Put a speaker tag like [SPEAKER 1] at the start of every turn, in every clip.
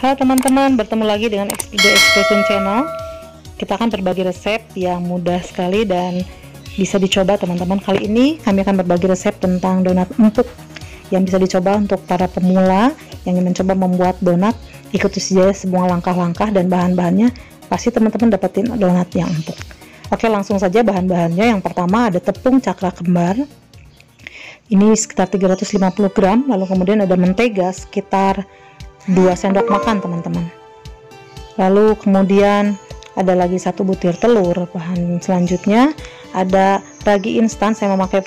[SPEAKER 1] Halo teman-teman, bertemu lagi dengan Expedio Expression Channel. Kita akan berbagi resep yang mudah sekali dan bisa dicoba teman-teman. Kali ini kami akan berbagi resep tentang donat empuk yang bisa dicoba untuk para pemula yang ingin mencoba membuat donat. Ikuti saja semua langkah-langkah dan bahan-bahannya, pasti teman-teman dapetin donat yang empuk. Oke, langsung saja bahan-bahannya. Yang pertama ada tepung cakra kembar, ini sekitar 350 gram, lalu kemudian ada mentega sekitar 2 sendok makan teman-teman. Lalu kemudian ada lagi 1 butir telur. Bahan selanjutnya ada ragi instan, saya memakai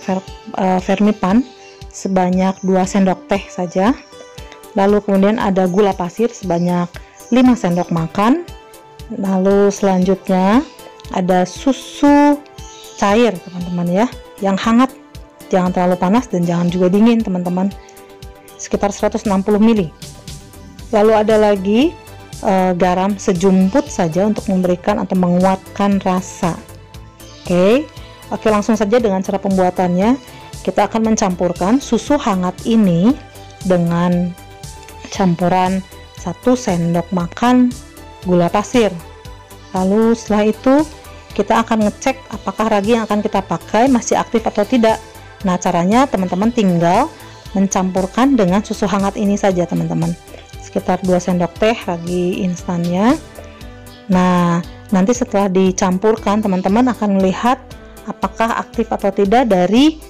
[SPEAKER 1] Vermipan sebanyak 2 sendok teh saja. Lalu kemudian ada gula pasir sebanyak 5 sendok makan. Lalu selanjutnya ada susu cair teman-teman ya, yang hangat, jangan terlalu panas dan jangan juga dingin teman-teman, sekitar 160 ml. Lalu ada lagi garam sejumput saja untuk memberikan atau menguatkan rasa. Oke, langsung saja dengan cara pembuatannya. Kita akan mencampurkan susu hangat ini dengan campuran 1 sendok makan gula pasir. Lalu setelah itu kita akan ngecek apakah ragi yang akan kita pakai masih aktif atau tidak. Nah, caranya teman-teman tinggal mencampurkan dengan susu hangat ini saja teman-teman, sekitar 2 sendok teh ragi instannya. Nah, nanti setelah dicampurkan teman-teman akan melihat apakah aktif atau tidak dari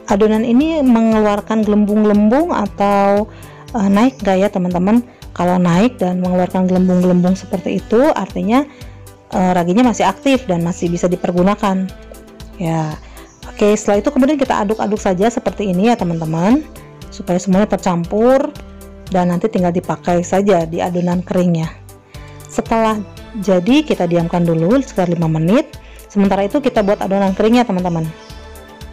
[SPEAKER 1] adonan ini mengeluarkan gelembung-gelembung atau naik gak ya teman-teman. Kalau naik dan mengeluarkan gelembung-gelembung seperti itu, artinya raginya masih aktif dan masih bisa dipergunakan ya. Oke, setelah itu kemudian kita aduk-aduk saja seperti ini ya teman-teman, supaya semuanya tercampur dan nanti tinggal dipakai saja di adonan keringnya. Setelah jadi kita diamkan dulu sekitar 5 menit. Sementara itu kita buat adonan keringnya teman-teman.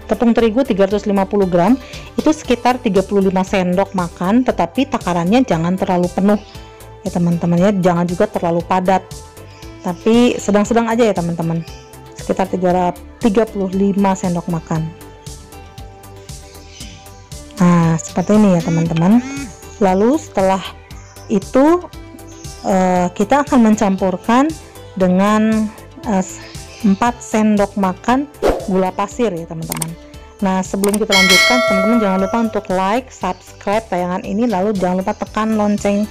[SPEAKER 1] Tepung terigu 350 gram itu sekitar 35 sendok makan, tetapi takarannya jangan terlalu penuh ya teman-teman ya, jangan juga terlalu padat, tapi sedang-sedang aja ya teman-teman, sekitar 35 sendok makan. Nah, seperti ini ya teman-teman. Lalu setelah itu kita akan mencampurkan dengan 4 sendok makan gula pasir ya teman-teman. Nah, sebelum kita lanjutkan teman-teman jangan lupa untuk like, subscribe tayangan ini, lalu jangan lupa tekan lonceng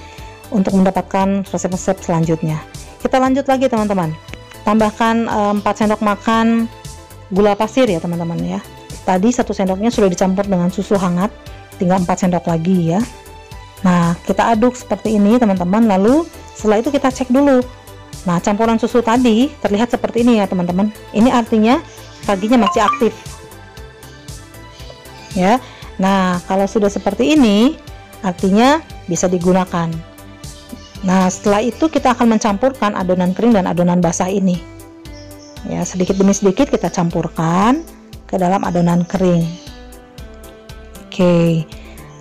[SPEAKER 1] untuk mendapatkan resep-resep selanjutnya. Kita lanjut lagi teman-teman. Tambahkan 4 sendok makan gula pasir ya teman-teman ya. Tadi 1 sendoknya sudah dicampur dengan susu hangat, tinggal 4 sendok lagi ya. Nah, kita aduk seperti ini teman-teman. Lalu setelah itu kita cek dulu. Nah, campuran susu tadi terlihat seperti ini ya teman-teman. Ini artinya raginya masih aktif ya. Nah, kalau sudah seperti ini artinya bisa digunakan. Nah, setelah itu kita akan mencampurkan adonan kering dan adonan basah ini ya, sedikit demi sedikit kita campurkan ke dalam adonan kering. Oke,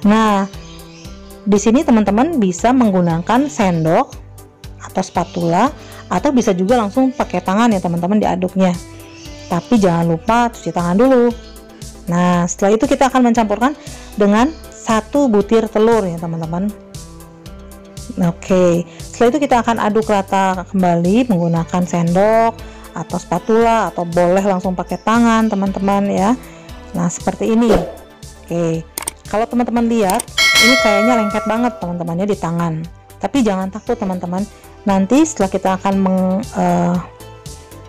[SPEAKER 1] nah di sini teman-teman bisa menggunakan sendok atau spatula, atau bisa juga langsung pakai tangan ya teman-teman diaduknya, tapi jangan lupa cuci tangan dulu. Nah, setelah itu kita akan mencampurkan dengan 1 butir telur ya teman-teman. Oke, setelah itu kita akan aduk rata kembali menggunakan sendok atau spatula, atau boleh langsung pakai tangan teman-teman ya. Nah, seperti ini. Oke, kalau teman-teman lihat ini kayaknya lengket banget teman-temannya di tangan, tapi jangan takut teman-teman. Nanti setelah kita akan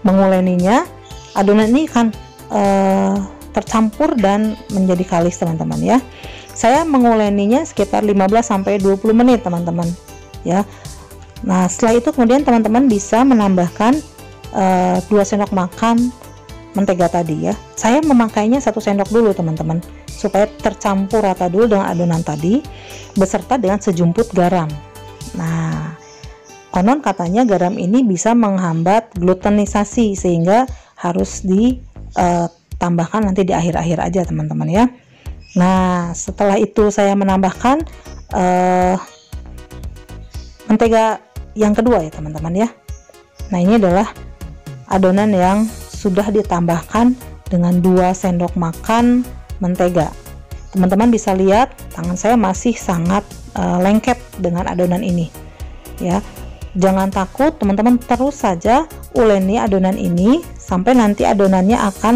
[SPEAKER 1] menguleninya, adonan ini akan tercampur dan menjadi kalis teman-teman ya. Saya menguleninya sekitar 15-20 menit teman-teman ya. Nah, setelah itu kemudian teman-teman bisa menambahkan 2 sendok makan mentega tadi ya. Saya memakainya 1 sendok dulu teman-teman, supaya tercampur rata dulu dengan adonan tadi beserta dengan sejumput garam. Nah, konon katanya garam ini bisa menghambat glutenisasi, sehingga harus ditambahkan nanti di akhir-akhir aja teman-teman ya. Nah, setelah itu saya menambahkan mentega yang kedua ya teman-teman ya. Nah, ini adalah adonan yang sudah ditambahkan dengan 2 sendok makan mentega. teman-teman bisa lihat tangan saya masih sangat lengket dengan adonan ini ya. Jangan takut, teman-teman terus saja uleni adonan ini sampai nanti adonannya akan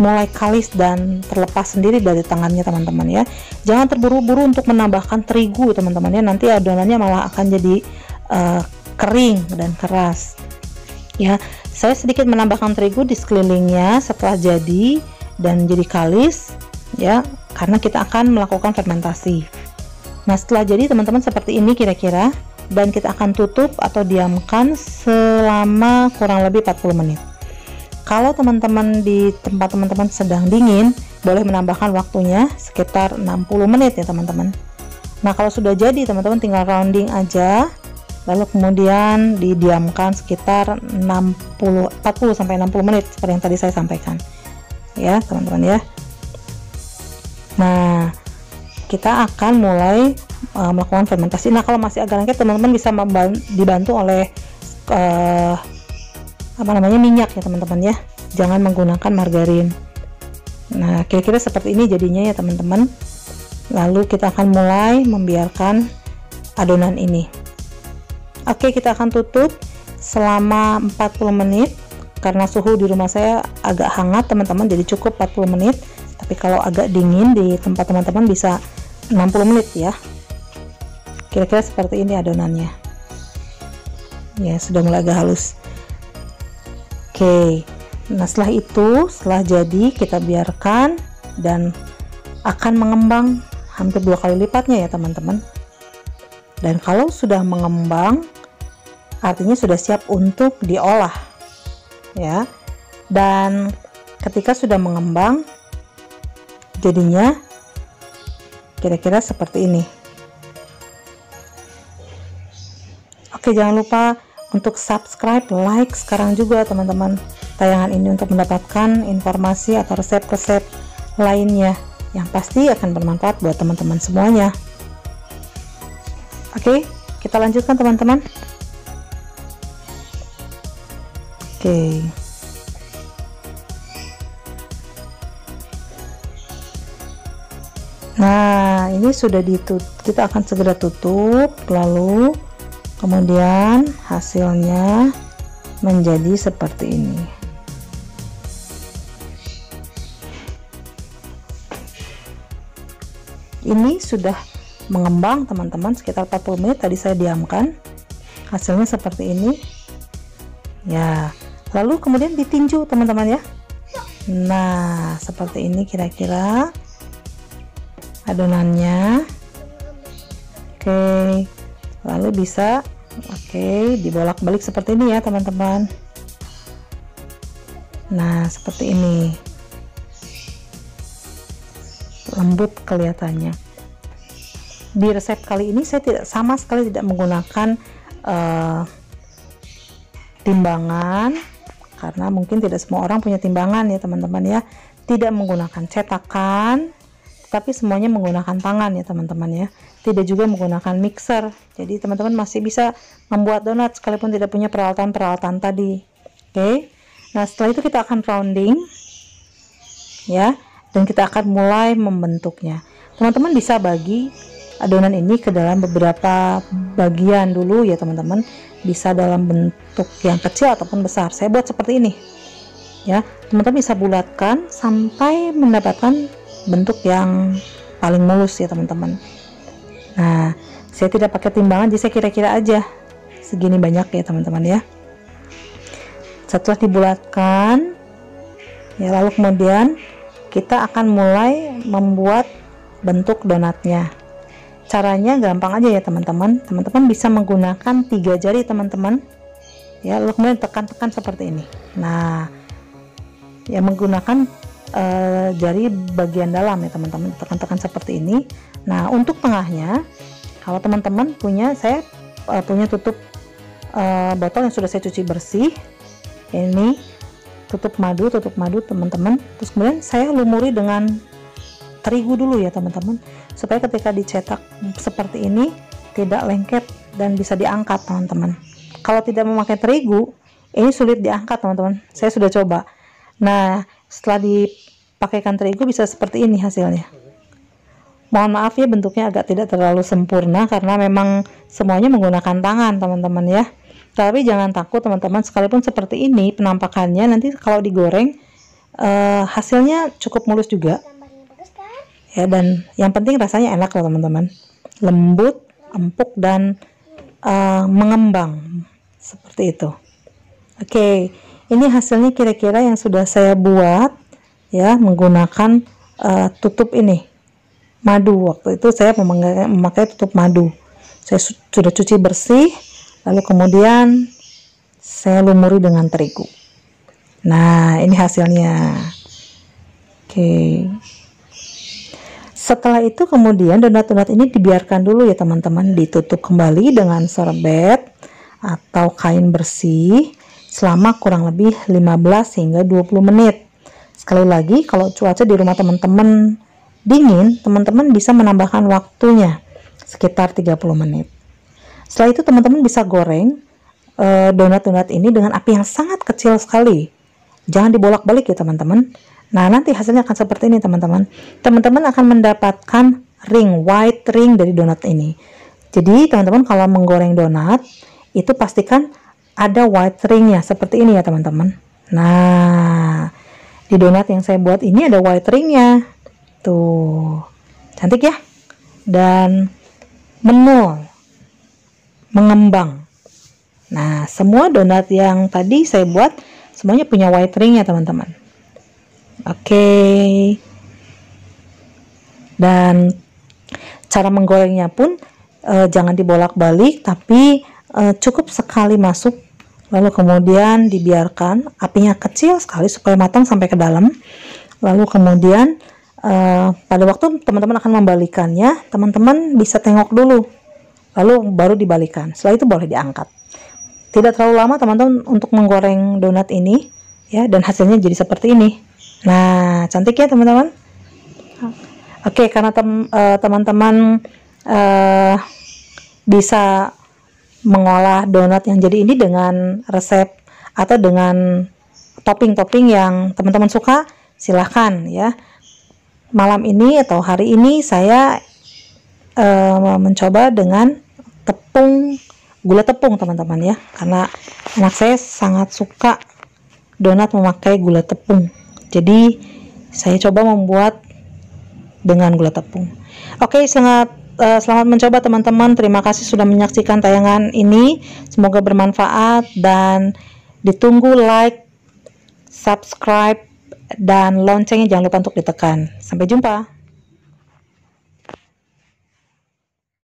[SPEAKER 1] mulai kalis dan terlepas sendiri dari tangannya teman-teman ya. Jangan terburu-buru untuk menambahkan terigu teman-teman ya, nanti adonannya malah akan jadi kering dan keras ya. Saya sedikit menambahkan terigu di sekelilingnya setelah jadi dan jadi kalis ya, karena kita akan melakukan fermentasi. Nah setelah jadi teman-teman seperti ini kira-kira, dan kita akan tutup atau diamkan selama kurang lebih 40 menit. Kalau teman-teman di tempat teman-teman sedang dingin, boleh menambahkan waktunya sekitar 60 menit ya teman-teman. Nah kalau sudah jadi teman-teman tinggal rounding aja, lalu kemudian didiamkan sekitar 40-60 menit seperti yang tadi saya sampaikan ya teman-teman ya. Nah kita akan mulai melakukan fermentasi. Nah kalau masih agak lengket teman-teman bisa dibantu oleh minyak ya teman-teman ya, jangan menggunakan margarin. Nah kira-kira seperti ini jadinya ya teman-teman. Lalu kita akan mulai membiarkan adonan ini. Oke, kita akan tutup selama 40 menit karena suhu di rumah saya agak hangat teman-teman, jadi cukup 40 menit. Tapi kalau agak dingin di tempat teman-teman bisa 60 menit ya. Kira-kira seperti ini adonannya ya, sudah mulai agak halus. Oke, nah setelah itu, setelah jadi kita biarkan dan akan mengembang hampir 2 kali lipatnya ya teman-teman. Dan kalau sudah mengembang artinya sudah siap untuk diolah ya. Dan ketika sudah mengembang jadinya kira-kira seperti ini. Oke, jangan lupa untuk subscribe, like sekarang juga teman-teman tayangan ini untuk mendapatkan informasi atau resep-resep lainnya yang pasti akan bermanfaat buat teman-teman semuanya. Oke, kita lanjutkan teman-teman. Oke. Nah, ini sudah ditutup, kita akan segera tutup, lalu kemudian hasilnya menjadi seperti ini. Ini sudah mengembang teman-teman sekitar 40 menit tadi saya diamkan. Hasilnya seperti ini. Ya, lalu kemudian ditinju teman-teman ya. Nah, seperti ini kira-kira adonannya. Oke. Lalu bisa dibolak-balik seperti ini ya teman-teman. Nah seperti ini, lembut kelihatannya. Di resep kali ini saya sama sekali tidak menggunakan timbangan, karena mungkin tidak semua orang punya timbangan ya teman-teman ya. Tidak menggunakan cetakan, tapi semuanya menggunakan tangan ya teman-teman ya. Tidak juga menggunakan mixer, jadi teman-teman masih bisa membuat donat sekalipun tidak punya peralatan-peralatan tadi. Oke, nah setelah itu kita akan rounding ya, dan kita akan mulai membentuknya. Teman-teman bisa bagi adonan ini ke dalam beberapa bagian dulu ya teman-teman, bisa dalam bentuk yang kecil ataupun besar. Saya buat seperti ini ya, teman-teman bisa bulatkan sampai mendapatkan bentuk yang paling mulus ya teman-teman. Nah saya tidak pakai timbangan, jadi saya kira-kira aja segini banyak ya teman-teman ya. Setelah dibulatkan ya, lalu kemudian kita akan mulai membuat bentuk donatnya. Caranya gampang aja ya teman-teman. Teman-teman bisa menggunakan 3 jari teman-teman ya, lalu kemudian tekan-tekan seperti ini. Nah ya, menggunakan jari bagian dalam ya teman-teman, tekan-tekan seperti ini. Nah untuk tengahnya, kalau teman-teman punya, saya punya tutup botol yang sudah saya cuci bersih. Ini tutup madu teman-teman. Terus kemudian saya lumuri dengan terigu dulu ya teman-teman, supaya ketika dicetak seperti ini tidak lengket dan bisa diangkat teman-teman. Kalau tidak memakai terigu, ini sulit diangkat teman-teman, saya sudah coba. Nah setelah pakaikan terigu bisa seperti ini hasilnya. Mohon maaf ya, bentuknya agak tidak terlalu sempurna karena memang semuanya menggunakan tangan teman-teman ya. Tapi jangan takut teman-teman, sekalipun seperti ini penampakannya, nanti kalau digoreng hasilnya cukup mulus juga ya, dan yang penting rasanya enak loh teman-teman, lembut, empuk, dan mengembang seperti itu. Oke, ini hasilnya kira-kira yang sudah saya buat ya, menggunakan tutup ini madu. Waktu itu saya memakai tutup madu. Saya sudah cuci bersih, lalu kemudian saya lumuri dengan terigu. Nah, ini hasilnya. Oke. Setelah itu kemudian donat-donat ini dibiarkan dulu ya teman-teman, ditutup kembali dengan sorbet atau kain bersih selama kurang lebih 15 hingga 20 menit. Sekali lagi, kalau cuaca di rumah teman-teman dingin, teman-teman bisa menambahkan waktunya sekitar 30 menit. Setelah itu teman-teman bisa goreng donat-donat ini dengan api yang sangat kecil sekali. Jangan dibolak-balik ya teman-teman. Nah, nanti hasilnya akan seperti ini teman-teman. Teman-teman akan mendapatkan white ring dari donat ini. Jadi teman-teman kalau menggoreng donat itu pastikan ada white ringnya seperti ini ya teman-teman. Nah, di donat yang saya buat ini ada white ringnya. Tuh, cantik ya. Dan menul, mengembang. Nah, semua donat yang tadi saya buat semuanya punya white ringnya teman-teman. Oke. Dan cara menggorengnya pun jangan dibolak-balik, tapi cukup sekali masuk, lalu kemudian dibiarkan apinya kecil sekali supaya matang sampai ke dalam. Lalu kemudian pada waktu teman-teman akan membalikannya, teman-teman bisa tengok dulu, lalu baru dibalikan. Setelah itu boleh diangkat. Tidak terlalu lama teman-teman untuk menggoreng donat ini ya, dan hasilnya jadi seperti ini. Nah, cantik ya teman-teman. Oke, karena teman-teman bisa mengolah donat yang jadi ini dengan resep atau dengan topping-topping yang teman-teman suka, silahkan ya. Malam ini atau hari ini saya mencoba dengan gula tepung teman-teman ya, karena anak saya sangat suka donat memakai gula tepung. Jadi saya coba membuat dengan gula tepung. Oke, selamat mencoba teman-teman. Terima kasih sudah menyaksikan tayangan ini. Semoga bermanfaat dan ditunggu like, subscribe, dan loncengnya jangan lupa untuk ditekan. Sampai jumpa.